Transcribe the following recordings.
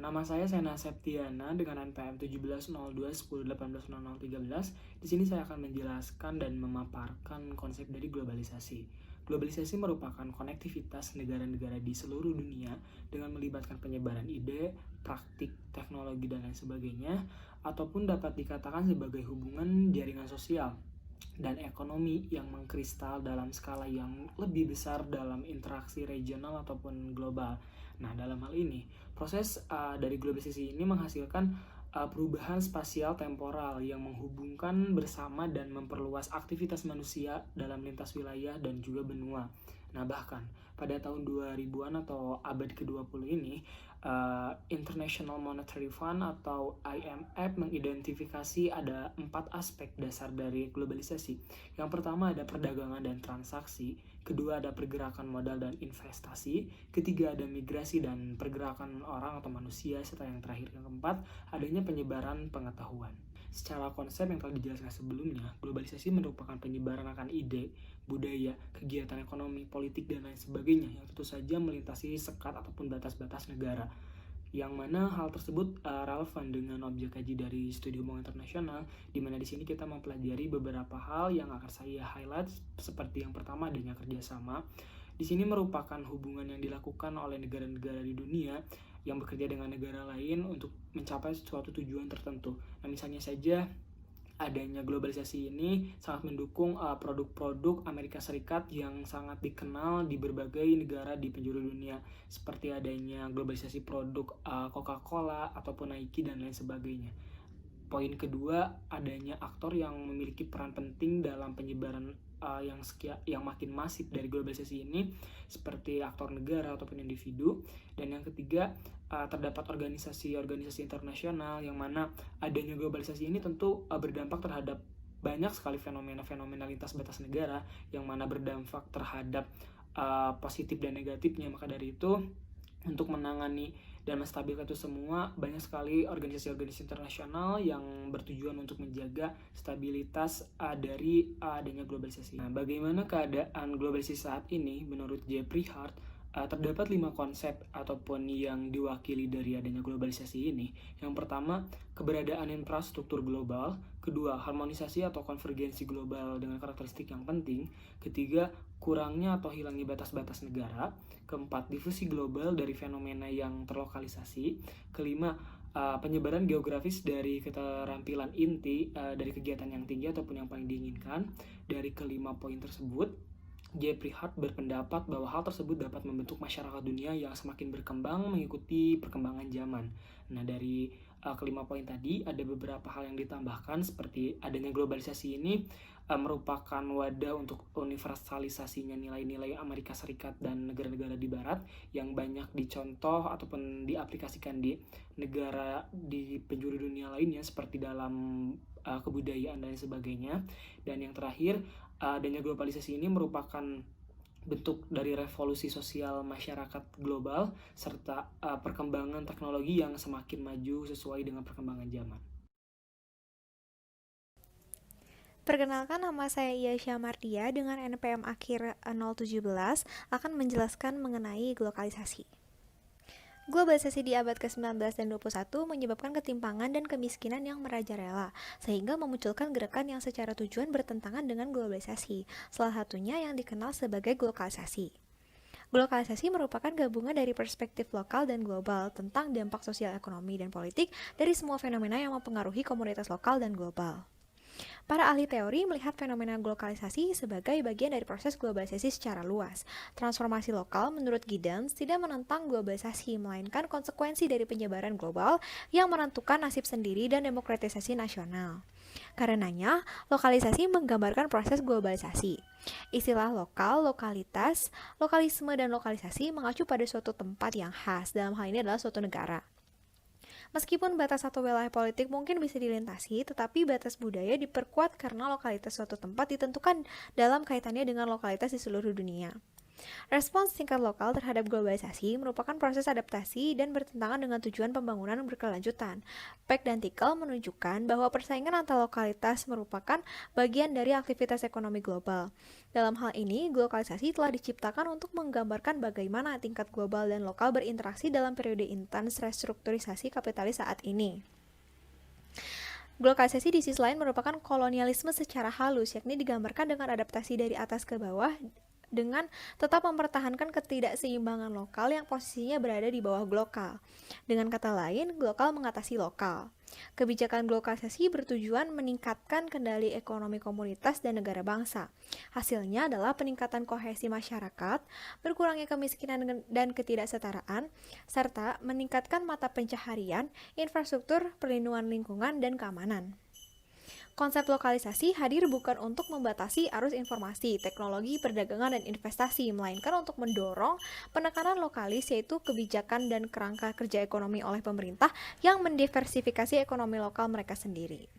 Nama saya Sena Septiana dengan NPM 170210180013. Di sini saya akan menjelaskan dan memaparkan konsep dari globalisasi. Globalisasi merupakan konektivitas negara-negara di seluruh dunia dengan melibatkan penyebaran ide, praktik, teknologi, dan lain sebagainya, ataupun dapat dikatakan sebagai hubungan jaringan sosial dan ekonomi yang mengkristal dalam skala yang lebih besar dalam interaksi regional ataupun global. Nah, dalam hal ini, proses dari globalisasi ini menghasilkan perubahan spasial temporal yang menghubungkan bersama dan memperluas aktivitas manusia dalam lintas wilayah dan juga benua. Nah, bahkan pada tahun 2000-an atau abad ke-20 ini, International Monetary Fund atau IMF mengidentifikasi ada 4 aspek dasar dari globalisasi. Yang pertama ada perdagangan dan transaksi, kedua ada pergerakan modal dan investasi, ketiga ada migrasi dan pergerakan orang atau manusia, serta yang terakhir yang keempat adanya penyebaran pengetahuan. Secara konsep yang telah dijelaskan sebelumnya, globalisasi merupakan penyebaran akan ide, budaya, kegiatan ekonomi, politik, dan lain sebagainya yang tentu saja melintasi sekat ataupun batas-batas negara. Yang mana hal tersebut relevan dengan objek kaji dari studi hubungan internasional, di mana di sini kita mempelajari beberapa hal yang akan saya highlight, seperti yang pertama adanya kerjasama. Di sini merupakan hubungan yang dilakukan oleh negara-negara di dunia yang bekerja dengan negara lain untuk mencapai suatu tujuan tertentu. Nah, misalnya saja adanya globalisasi ini sangat mendukung produk-produk Amerika Serikat yang sangat dikenal di berbagai negara di penjuru dunia, seperti adanya globalisasi produk Coca-Cola ataupun Nike dan lain sebagainya. Poin kedua, adanya aktor yang memiliki peran penting dalam penyebaran yang makin masif dari globalisasi ini, seperti aktor negara ataupun individu. Dan yang ketiga, terdapat organisasi-organisasi internasional yang mana adanya globalisasi ini tentu berdampak terhadap banyak sekali fenomena-fenomena lintas batas negara yang mana berdampak terhadap positif dan negatifnya. Maka dari itu, untuk menangani dan menstabilkan itu semua, banyak sekali organisasi-organisasi internasional yang bertujuan untuk menjaga stabilitas dari adanya globalisasi. Nah, bagaimana keadaan globalisasi saat ini? Menurut Jeffrey Hart, terdapat 5 konsep ataupun yang diwakili dari adanya globalisasi ini. Yang pertama, keberadaan infrastruktur global. Kedua, harmonisasi atau konvergensi global dengan karakteristik yang penting. Ketiga, kurangnya atau hilangnya batas-batas negara. Keempat, difusi global dari fenomena yang terlokalisasi. Kelima, penyebaran geografis dari keterampilan inti dari kegiatan yang tinggi ataupun yang paling diinginkan. Dari kelima poin tersebut, Jeffrey Hart berpendapat bahwa hal tersebut dapat membentuk masyarakat dunia yang semakin berkembang mengikuti perkembangan zaman. Nah, dari kelima poin tadi ada beberapa hal yang ditambahkan, seperti adanya globalisasi ini merupakan wadah untuk universalisasinya nilai-nilai Amerika Serikat dan negara-negara di Barat yang banyak dicontoh ataupun diaplikasikan di negara di penjuru dunia lainnya, seperti dalam kebudayaan dan sebagainya. Dan yang terakhir, adanya globalisasi ini merupakan bentuk dari revolusi sosial masyarakat global serta perkembangan teknologi yang semakin maju sesuai dengan perkembangan zaman. Perkenalkan, nama saya Yasha Mardia dengan NPM akhir 017 akan menjelaskan mengenai globalisasi. Globalisasi di abad ke-19 dan 21 menyebabkan ketimpangan dan kemiskinan yang merajalela, sehingga memunculkan gerakan yang secara tujuan bertentangan dengan globalisasi, salah satunya yang dikenal sebagai glokalisasi. Glokalisasi merupakan gabungan dari perspektif lokal dan global tentang dampak sosial, ekonomi, dan politik dari semua fenomena yang mempengaruhi komunitas lokal dan global. Para ahli teori melihat fenomena globalisasi sebagai bagian dari proses globalisasi secara luas. Transformasi lokal menurut Giddens tidak menentang globalisasi, melainkan konsekuensi dari penyebaran global yang menentukan nasib sendiri dan demokratisasi nasional. Karenanya, lokalisasi menggambarkan proses globalisasi. Istilah lokal, lokalitas, lokalisme, dan lokalisasi mengacu pada suatu tempat yang khas, dalam hal ini adalah suatu negara. Meskipun batas satu wilayah politik mungkin bisa dilintasi, tetapi batas budaya diperkuat karena lokalitas suatu tempat ditentukan dalam kaitannya dengan lokalitas di seluruh dunia. Respons tingkat lokal terhadap globalisasi merupakan proses adaptasi dan bertentangan dengan tujuan pembangunan berkelanjutan. Peck dan Tickle menunjukkan bahwa persaingan antar lokalitas merupakan bagian dari aktivitas ekonomi global. Dalam hal ini, globalisasi telah diciptakan untuk menggambarkan bagaimana tingkat global dan lokal berinteraksi dalam periode intens restrukturisasi kapitalis saat ini. Globalisasi di sisi lain merupakan kolonialisme secara halus, yakni digambarkan dengan adaptasi dari atas ke bawah dengan tetap mempertahankan ketidakseimbangan lokal yang posisinya berada di bawah global. Dengan kata lain, global mengatasi lokal. Kebijakan globalisasi bertujuan meningkatkan kendali ekonomi komunitas dan negara bangsa. Hasilnya adalah peningkatan kohesi masyarakat, berkurangnya kemiskinan dan ketidaksetaraan, serta meningkatkan mata pencaharian, infrastruktur, perlindungan lingkungan, dan keamanan. Konsep lokalisasi hadir bukan untuk membatasi arus informasi, teknologi, perdagangan, dan investasi, melainkan untuk mendorong penekanan lokalis, yaitu kebijakan dan kerangka kerja ekonomi oleh pemerintah yang mendiversifikasi ekonomi lokal mereka sendiri.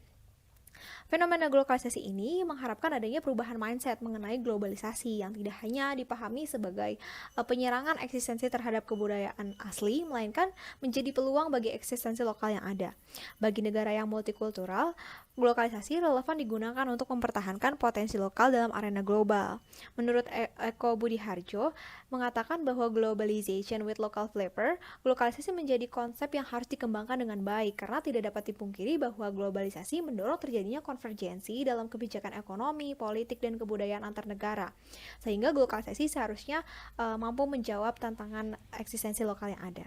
Fenomena globalisasi ini mengharapkan adanya perubahan mindset mengenai globalisasi yang tidak hanya dipahami sebagai penyerangan eksistensi terhadap kebudayaan asli, melainkan menjadi peluang bagi eksistensi lokal yang ada. Bagi negara yang multikultural, globalisasi relevan digunakan untuk mempertahankan potensi lokal dalam arena global. Menurut Eko Budiharjo, mengatakan bahwa globalization with local flavor, globalisasi menjadi konsep yang harus dikembangkan dengan baik karena tidak dapat dipungkiri bahwa globalisasi mendorong terjadinya konvergensi dalam kebijakan ekonomi, politik, dan kebudayaan antar negara. Sehingga globalisasi seharusnya mampu menjawab tantangan eksistensi lokal yang ada.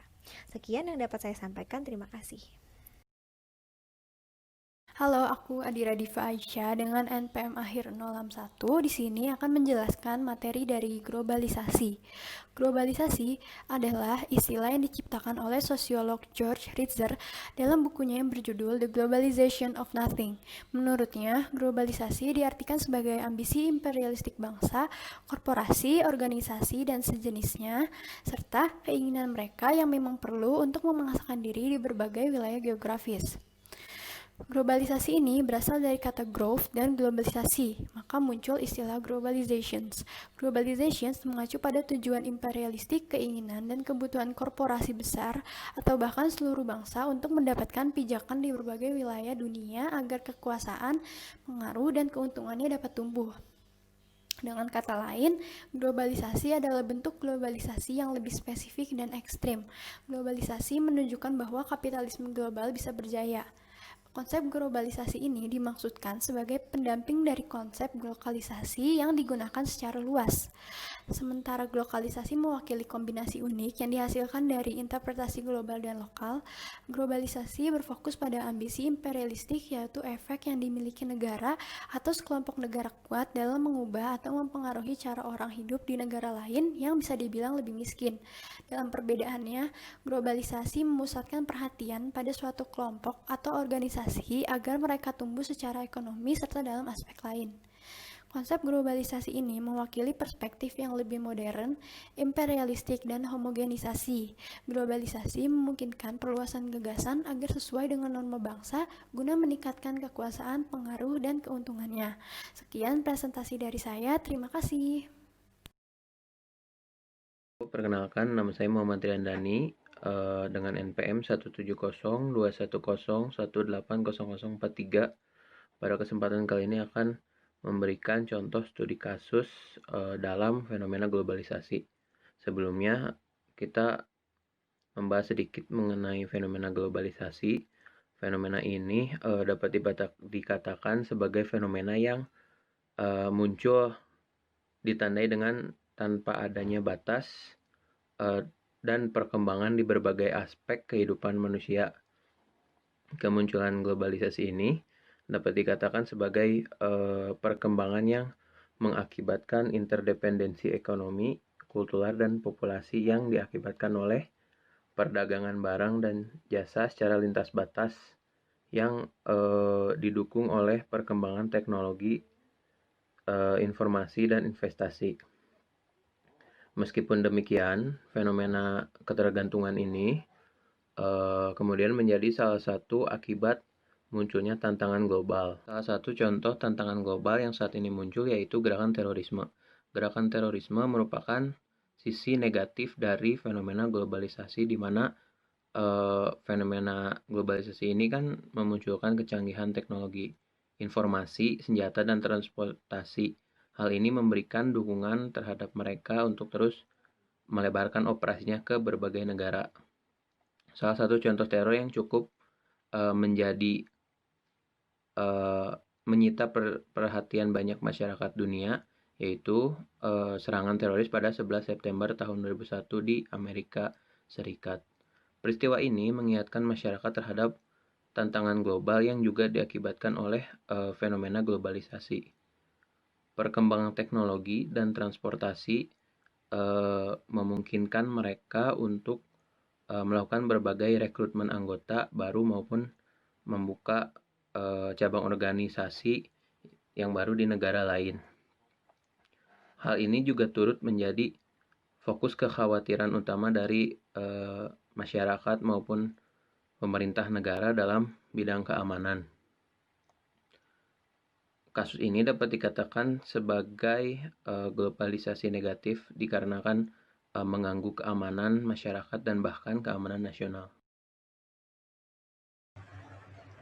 Sekian yang dapat saya sampaikan, terima kasih. Halo, aku Adira Diva Aisyah dengan NPM akhir 061. Di sini akan menjelaskan materi dari globalisasi. Globalisasi adalah istilah yang diciptakan oleh sosiolog George Ritzer dalam bukunya yang berjudul The Globalization of Nothing. Menurutnya, globalisasi diartikan sebagai ambisi imperialistik bangsa, korporasi, organisasi, dan sejenisnya, serta keinginan mereka yang memang perlu untuk memaksakan diri di berbagai wilayah geografis. Globalisasi ini berasal dari kata growth dan globalisasi, maka muncul istilah globalizations. Globalizations mengacu pada tujuan imperialistik, keinginan, dan kebutuhan korporasi besar atau bahkan seluruh bangsa untuk mendapatkan pijakan di berbagai wilayah dunia agar kekuasaan, pengaruh, dan keuntungannya dapat tumbuh. Dengan kata lain, globalisasi adalah bentuk globalisasi yang lebih spesifik dan ekstrim. Globalisasi menunjukkan bahwa kapitalisme global bisa berjaya. Konsep globalisasi ini dimaksudkan sebagai pendamping dari konsep globalisasi yang digunakan secara luas. Sementara globalisasi mewakili kombinasi unik yang dihasilkan dari interpretasi global dan lokal, globalisasi berfokus pada ambisi imperialistik, yaitu efek yang dimiliki negara atau sekelompok negara kuat dalam mengubah atau mempengaruhi cara orang hidup di negara lain yang bisa dibilang lebih miskin. Dalam perbedaannya, globalisasi memusatkan perhatian pada suatu kelompok atau organisasi agar mereka tumbuh secara ekonomi serta dalam aspek lain. Konsep globalisasi ini mewakili perspektif yang lebih modern, imperialistik, dan homogenisasi. Globalisasi memungkinkan perluasan gagasan agar sesuai dengan norma bangsa guna meningkatkan kekuasaan, pengaruh, dan keuntungannya. Sekian presentasi dari saya, terima kasih. Perkenalkan, nama saya Muhammad Triandani dengan NPM 1702110180043. Pada kesempatan kali ini akan memberikan contoh studi kasus dalam fenomena globalisasi. Sebelumnya, kita membahas sedikit mengenai fenomena globalisasi. Fenomena ini dapat dikatakan sebagai fenomena yang muncul ditandai dengan tanpa adanya batas dan perkembangan di berbagai aspek kehidupan manusia. Kemunculan globalisasi ini dapat dikatakan sebagai perkembangan yang mengakibatkan interdependensi ekonomi, kultural, dan populasi yang diakibatkan oleh perdagangan barang dan jasa secara lintas batas yang didukung oleh perkembangan teknologi, informasi, dan investasi. Meskipun demikian, fenomena ketergantungan ini kemudian menjadi salah satu akibat munculnya tantangan global. Salah satu contoh tantangan global yang saat ini muncul yaitu gerakan terorisme. Gerakan terorisme merupakan sisi negatif dari fenomena globalisasi, di mana fenomena globalisasi ini kan memunculkan kecanggihan teknologi informasi, senjata, dan transportasi. Hal ini memberikan dukungan terhadap mereka untuk terus melebarkan operasinya ke berbagai negara. Salah satu contoh teror yang cukup menjadi menyita perhatian banyak masyarakat dunia, yaitu serangan teroris pada 11 September tahun 2001 di Amerika Serikat. Peristiwa ini mengingatkan masyarakat terhadap tantangan global yang juga diakibatkan oleh fenomena globalisasi. Perkembangan teknologi dan transportasi memungkinkan mereka untuk melakukan berbagai rekrutmen anggota baru maupun membuka cabang organisasi yang baru di negara lain. Hal ini juga turut menjadi fokus kekhawatiran utama dari masyarakat maupun pemerintah negara dalam bidang keamanan. Kasus ini dapat dikatakan sebagai globalisasi negatif dikarenakan mengganggu keamanan masyarakat dan bahkan keamanan nasional.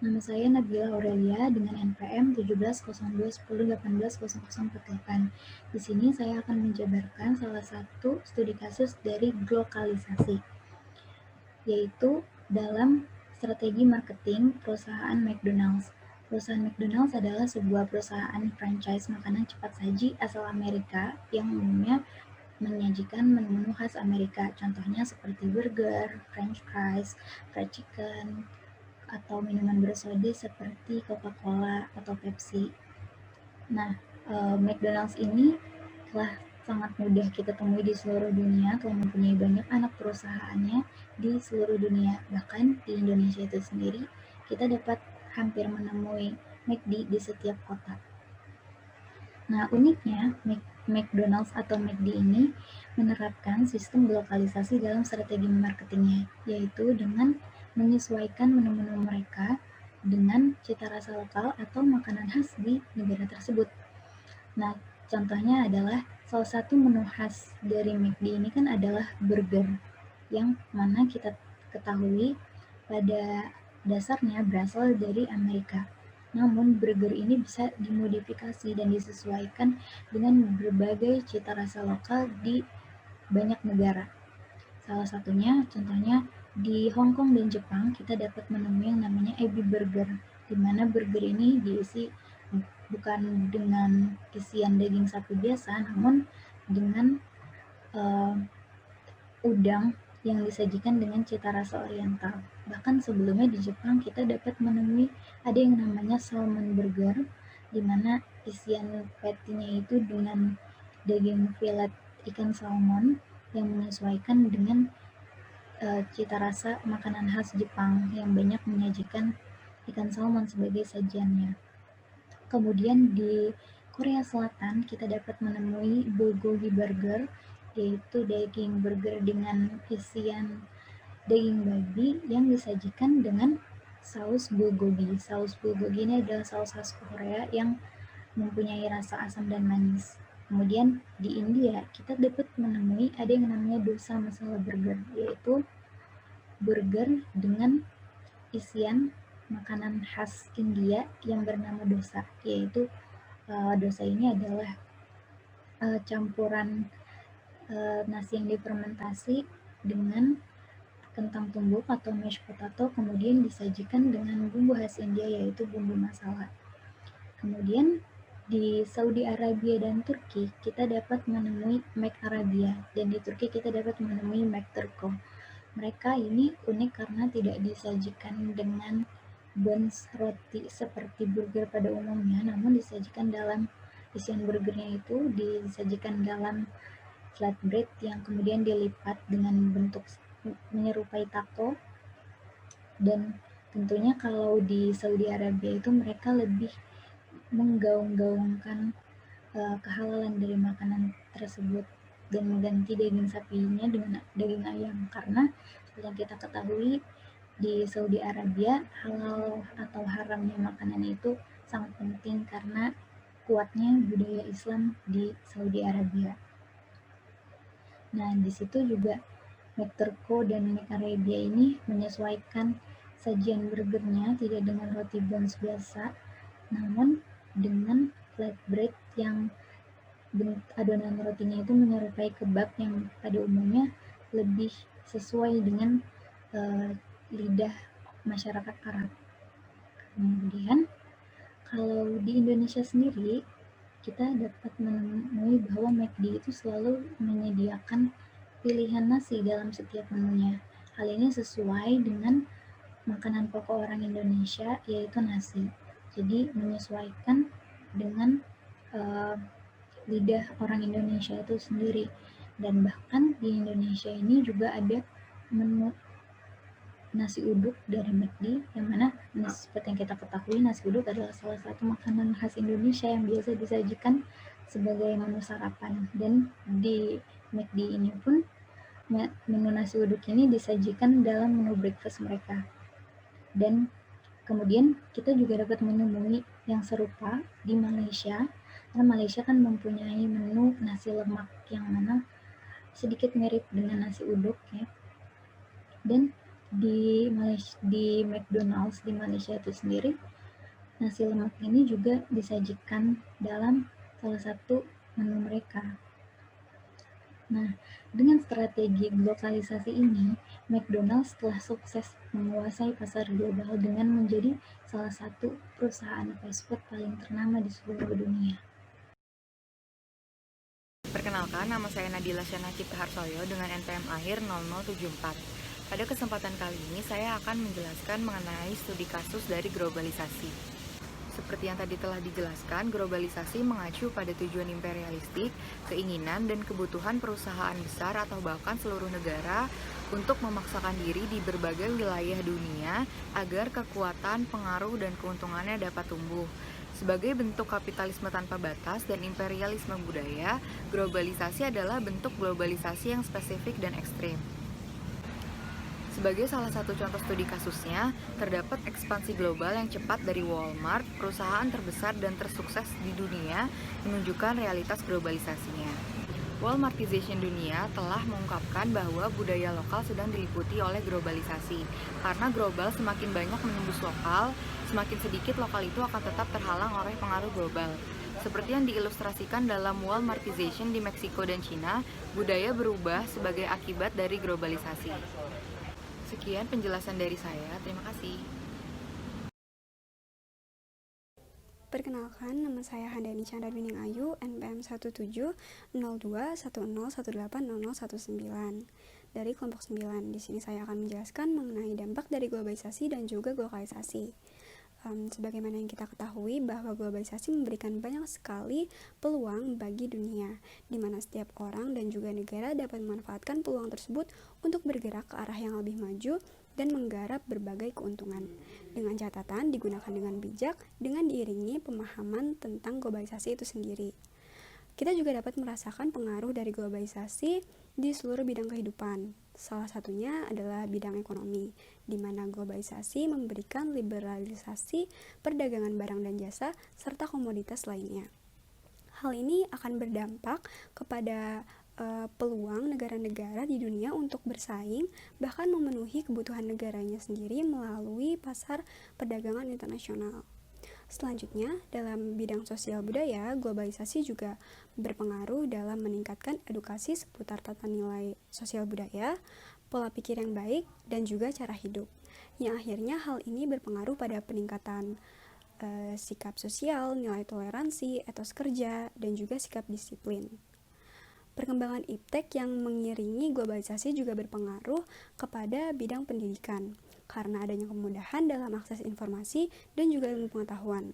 Nama saya Nabila Aurelia dengan NPM 170210180048. Di sini saya akan menjabarkan salah satu studi kasus dari globalisasi, yaitu dalam strategi marketing perusahaan McDonald's. Perusahaan McDonald's adalah sebuah perusahaan franchise makanan cepat saji asal Amerika yang umumnya menyajikan menu-menu khas Amerika. Contohnya seperti burger, french fries, fried chicken, atau minuman bersoda seperti Coca-Cola atau Pepsi. Nah, McDonald's ini telah sangat mudah kita temui di seluruh dunia, telah mempunyai banyak anak perusahaannya di seluruh dunia. Bahkan di Indonesia itu sendiri, kita dapat hampir menemui McD di setiap kota. Nah, uniknya McDonald's atau McD ini menerapkan sistem globalisasi dalam strategi marketingnya, yaitu dengan menyesuaikan menu-menu mereka dengan cita rasa lokal atau makanan khas di negara tersebut. Nah, contohnya adalah salah satu menu khas dari McD ini kan adalah burger, yang mana kita ketahui pada dasarnya berasal dari Amerika. Namun, burger ini bisa dimodifikasi dan disesuaikan dengan berbagai cita rasa lokal di banyak negara. Salah satunya, contohnya di Hong Kong dan Jepang, kita dapat menemui yang namanya Ebi Burger, di mana burger ini diisi bukan dengan isian daging sapi biasa, namun dengan udang yang disajikan dengan cita rasa oriental. Bahkan sebelumnya di Jepang kita dapat menemui ada yang namanya salmon burger, di mana isian patty-nya itu dengan daging fillet ikan salmon yang menyesuaikan dengan cita rasa makanan khas Jepang yang banyak menyajikan ikan salmon sebagai sajiannya. Kemudian di Korea Selatan kita dapat menemui bulgogi burger, yaitu daging burger dengan isian daging babi yang disajikan dengan saus bulgogi. Saus bulgogi ini adalah saus khas Korea yang mempunyai rasa asam dan manis. Kemudian di India kita dapat menemui ada yang namanya dosa masala burger, yaitu burger dengan isian makanan khas India yang bernama dosa, yaitu dosa ini adalah campuran nasi yang difermentasi dengan kentang tumbuk atau mashed potato, kemudian disajikan dengan bumbu khas India yaitu bumbu masala. Kemudian di Saudi Arabia dan Turki kita dapat menemui Mac Arabia, dan di Turki kita dapat menemui Mac Turko. Mereka ini unik karena tidak disajikan dengan buns roti seperti burger pada umumnya, namun disajikan dalam isian burgernya itu disajikan dalam flatbread yang kemudian dilipat dengan bentuk menyerupai taco. Dan tentunya kalau di Saudi Arabia itu mereka lebih menggaung-gaungkan kehalalan dari makanan tersebut dan mengganti daging sapinya dengan daging ayam, karena yang kita ketahui di Saudi Arabia halal atau haramnya makanan itu sangat penting karena kuatnya budaya Islam di Saudi Arabia. Nah, di situ juga McTurko dan McArabia ini menyesuaikan sajian burgernya tidak dengan roti buns biasa, namun dengan flatbread yang adonan rotinya itu menyerupai kebab yang pada umumnya lebih sesuai dengan lidah masyarakat Arab. Kemudian kalau di Indonesia sendiri, kita dapat menemui bahwa McD itu selalu menyediakan pilihan nasi dalam setiap menunya. Hal ini sesuai dengan makanan pokok orang Indonesia, yaitu nasi. Jadi menyesuaikan dengan lidah orang Indonesia itu sendiri. Dan bahkan di Indonesia ini juga ada menu nasi uduk dari McD, yang mana seperti yang kita ketahui, nasi uduk adalah salah satu makanan khas Indonesia yang biasa disajikan sebagai menu sarapan. Dan di McD ini pun menu nasi uduk ini disajikan dalam menu breakfast mereka. Dan kemudian kita juga dapat menemui yang serupa di Malaysia, karena Malaysia kan mempunyai menu nasi lemak yang mana sedikit mirip dengan nasi uduk ya. Dan di McDonald's di Malaysia itu sendiri, nasi lemak ini juga disajikan dalam salah satu menu mereka. Nah, dengan strategi globalisasi ini, McDonald's telah sukses menguasai pasar global dengan menjadi salah satu perusahaan fast food paling ternama di seluruh dunia. Perkenalkan, nama saya Nadila Syana Cipta Harsoyo dengan NPM akhir 0074. Pada kesempatan kali ini, saya akan menjelaskan mengenai studi kasus dari globalisasi. Seperti yang tadi telah dijelaskan, globalisasi mengacu pada tujuan imperialistik, keinginan dan kebutuhan perusahaan besar atau bahkan seluruh negara untuk memaksakan diri di berbagai wilayah dunia agar kekuatan, pengaruh, dan keuntungannya dapat tumbuh. Sebagai bentuk kapitalisme tanpa batas dan imperialisme budaya, globalisasi adalah bentuk globalisasi yang spesifik dan ekstrim. Sebagai salah satu contoh studi kasusnya, terdapat ekspansi global yang cepat dari Walmart, perusahaan terbesar dan tersukses di dunia, menunjukkan realitas globalisasinya. Walmartization dunia telah mengungkapkan bahwa budaya lokal sedang diliputi oleh globalisasi. Karena global semakin banyak menembus lokal, semakin sedikit lokal itu akan tetap terhalang oleh pengaruh global. Seperti yang diilustrasikan dalam Walmartization di Meksiko dan Cina, budaya berubah sebagai akibat dari globalisasi. Sekian penjelasan dari saya, terima kasih. Perkenalkan, nama saya Handani Chandra Wining Ayu, NPM 1702-101800019 dari kelompok 9. Di sini saya akan menjelaskan mengenai dampak dari globalisasi dan juga globalisasi. Sebagaimana yang kita ketahui bahwa globalisasi memberikan banyak sekali peluang bagi dunia, di mana setiap orang dan juga negara dapat memanfaatkan peluang tersebut untuk bergerak ke arah yang lebih maju dan menggarap berbagai keuntungan. Dengan catatan digunakan dengan bijak dengan diiringi pemahaman tentang globalisasi itu sendiri. Kita juga dapat merasakan pengaruh dari globalisasi di seluruh bidang kehidupan. Salah satunya adalah bidang ekonomi, di mana globalisasi memberikan liberalisasi perdagangan barang dan jasa serta komoditas lainnya. Hal ini akan berdampak kepada peluang negara-negara di dunia untuk bersaing, bahkan memenuhi kebutuhan negaranya sendiri melalui pasar perdagangan internasional. Selanjutnya, dalam bidang sosial budaya, globalisasi juga berpengaruh dalam meningkatkan edukasi seputar tata nilai sosial budaya, pola pikir yang baik, dan juga cara hidup. Yang akhirnya hal ini berpengaruh pada peningkatan sikap sosial, nilai toleransi, etos kerja, dan juga sikap disiplin. Perkembangan iptek yang mengiringi globalisasi juga berpengaruh kepada bidang pendidikan, karena adanya kemudahan dalam akses informasi dan juga ilmu pengetahuan.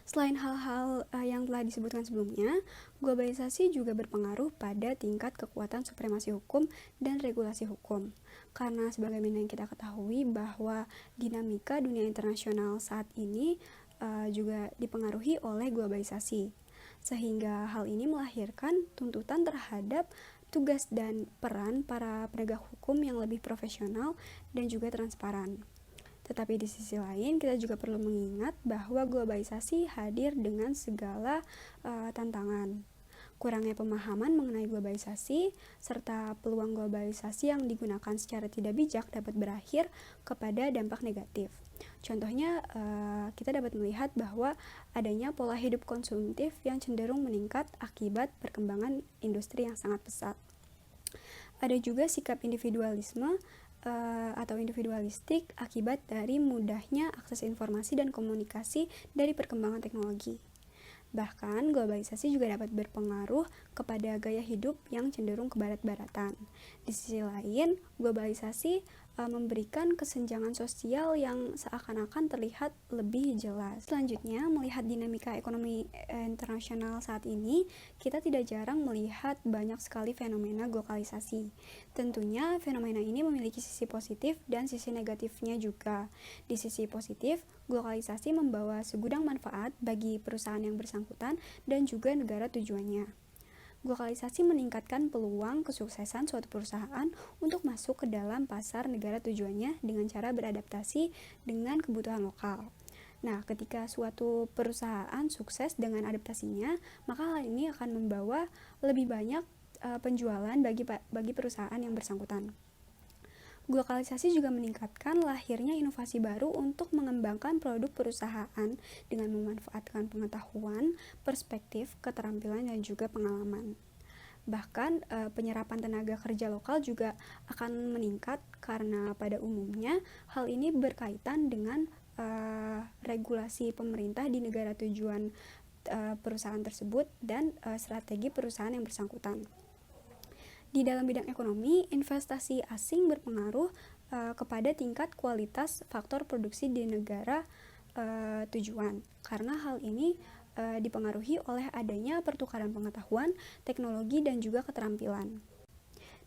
Selain hal-hal yang telah disebutkan sebelumnya, globalisasi juga berpengaruh pada tingkat kekuatan supremasi hukum dan regulasi hukum. Karena sebagaimana yang kita ketahui bahwa dinamika dunia internasional saat ini juga dipengaruhi oleh globalisasi. Sehingga hal ini melahirkan tuntutan terhadap tugas dan peran para penegak hukum yang lebih profesional dan juga transparan. Tetapi di sisi lain, kita juga perlu mengingat bahwa globalisasi hadir dengan segala tantangan. kurangnya pemahaman mengenai globalisasi, serta peluang globalisasi yang digunakan secara tidak bijak dapat berakhir kepada dampak negatif. Contohnya, kita dapat melihat bahwa adanya pola hidup konsumtif yang cenderung meningkat akibat perkembangan industri yang sangat pesat. Ada juga sikap individualisme atau individualistik akibat dari mudahnya akses informasi dan komunikasi dari perkembangan teknologi. Bahkan, globalisasi juga dapat berpengaruh kepada gaya hidup yang cenderung ke barat-baratan. Di sisi lain, globalisasi memberikan kesenjangan sosial yang seakan-akan terlihat lebih jelas. Selanjutnya, melihat dinamika ekonomi internasional saat ini, kita tidak jarang melihat banyak sekali fenomena globalisasi. Tentunya, fenomena ini memiliki sisi positif dan sisi negatifnya juga. Di sisi positif, globalisasi membawa segudang manfaat bagi perusahaan yang bersangkutan dan juga negara tujuannya. Globalisasi meningkatkan peluang kesuksesan suatu perusahaan untuk masuk ke dalam pasar negara tujuannya dengan cara beradaptasi dengan kebutuhan lokal. Nah, ketika suatu perusahaan sukses dengan adaptasinya, maka hal ini akan membawa lebih banyak penjualan bagi perusahaan yang bersangkutan. Globalisasi juga meningkatkan lahirnya inovasi baru untuk mengembangkan produk perusahaan dengan memanfaatkan pengetahuan, perspektif, keterampilan, dan juga pengalaman. Bahkan penyerapan tenaga kerja lokal juga akan meningkat karena pada umumnya hal ini berkaitan dengan regulasi pemerintah di negara tujuan perusahaan tersebut dan strategi perusahaan yang bersangkutan. Di dalam bidang ekonomi, investasi asing berpengaruh kepada tingkat kualitas faktor produksi di negara tujuan. Karena hal ini dipengaruhi oleh adanya pertukaran pengetahuan, teknologi, dan juga keterampilan.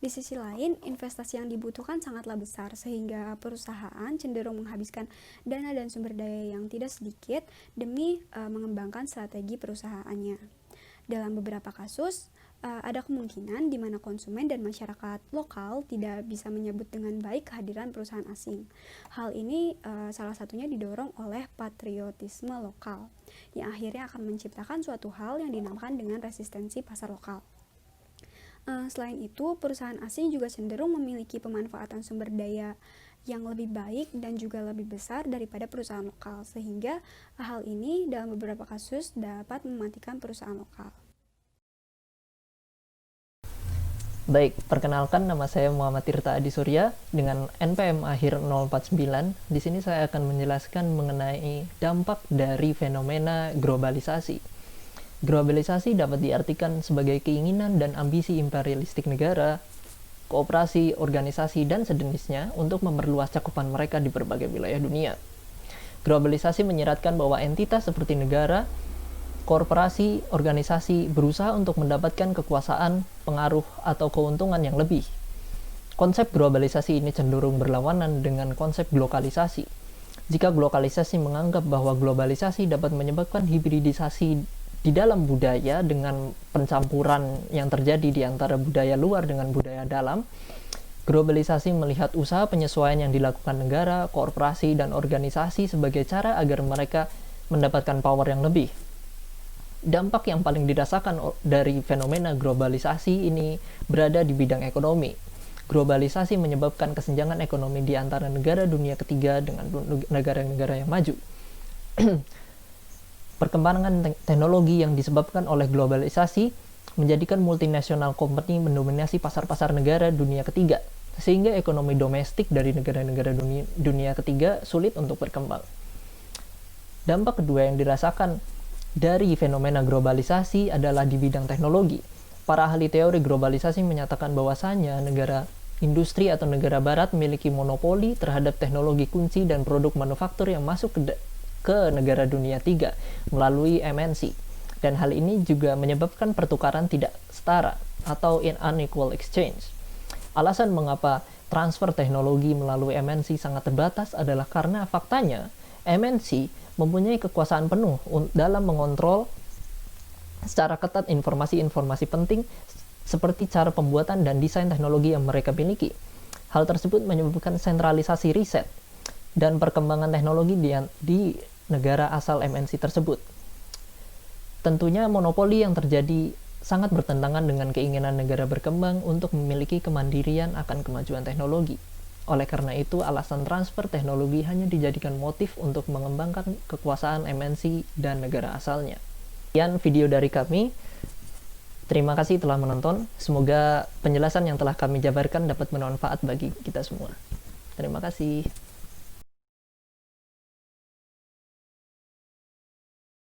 Di sisi lain, investasi yang dibutuhkan sangatlah besar sehingga perusahaan cenderung menghabiskan dana dan sumber daya yang tidak sedikit demi mengembangkan strategi perusahaannya. Dalam beberapa kasus, ada kemungkinan di mana konsumen dan masyarakat lokal tidak bisa menyebut dengan baik kehadiran perusahaan asing. Hal ini salah satunya didorong oleh patriotisme lokal, yang akhirnya akan menciptakan suatu hal yang dinamakan dengan resistensi pasar lokal. Selain itu, perusahaan asing juga cenderung memiliki pemanfaatan sumber daya yang lebih baik dan juga lebih besar daripada perusahaan lokal, sehingga hal ini dalam beberapa kasus dapat mematikan perusahaan lokal. Baik, perkenalkan nama saya Muhammad Tirta Adi Surya dengan NPM akhir 049. Di sini saya akan menjelaskan mengenai dampak dari fenomena globalisasi. Globalisasi dapat diartikan sebagai keinginan dan ambisi imperialistik negara, kooperasi, organisasi, dan sejenisnya untuk memperluas cakupan mereka di berbagai wilayah dunia. Globalisasi menyeratkan bahwa entitas seperti negara, korporasi, organisasi berusaha untuk mendapatkan kekuasaan, pengaruh, atau keuntungan yang lebih. Konsep globalisasi ini cenderung berlawanan dengan konsep glokalisasi. Jika glokalisasi menganggap bahwa globalisasi dapat menyebabkan hibridisasi di dalam budaya dengan pencampuran yang terjadi di antara budaya luar dengan budaya dalam, globalisasi melihat usaha penyesuaian yang dilakukan negara, korporasi, dan organisasi sebagai cara agar mereka mendapatkan power yang lebih. Dampak yang paling dirasakan dari fenomena globalisasi ini berada di bidang ekonomi. Globalisasi menyebabkan kesenjangan ekonomi di antara negara dunia ketiga dengan negara-negara yang maju. Perkembangan teknologi yang disebabkan oleh globalisasi menjadikan multinasional company mendominasi pasar-pasar negara dunia ketiga, sehingga ekonomi domestik dari negara-negara dunia ketiga sulit untuk berkembang. Dampak kedua yang dirasakan dari fenomena globalisasi adalah di bidang teknologi. Para ahli teori globalisasi menyatakan bahwasanya negara industri atau negara barat memiliki monopoli terhadap teknologi kunci dan produk manufaktur yang masuk ke negara dunia 3 melalui MNC. Dan hal ini juga menyebabkan pertukaran tidak setara atau unequal exchange. Alasan mengapa transfer teknologi melalui MNC sangat terbatas adalah karena faktanya MNC mempunyai kekuasaan penuh dalam mengontrol secara ketat informasi-informasi penting seperti cara pembuatan dan desain teknologi yang mereka miliki. Hal tersebut menyebabkan sentralisasi riset dan perkembangan teknologi di negara asal MNC tersebut. Tentunya monopoli yang terjadi sangat bertentangan dengan keinginan negara berkembang untuk memiliki kemandirian akan kemajuan teknologi. Oleh karena itu, alasan transfer teknologi hanya dijadikan motif untuk mengembangkan kekuasaan MNC dan negara asalnya. Sekian video dari kami. Terima kasih telah menonton. Semoga penjelasan yang telah kami jabarkan dapat bermanfaat bagi kita semua. Terima kasih.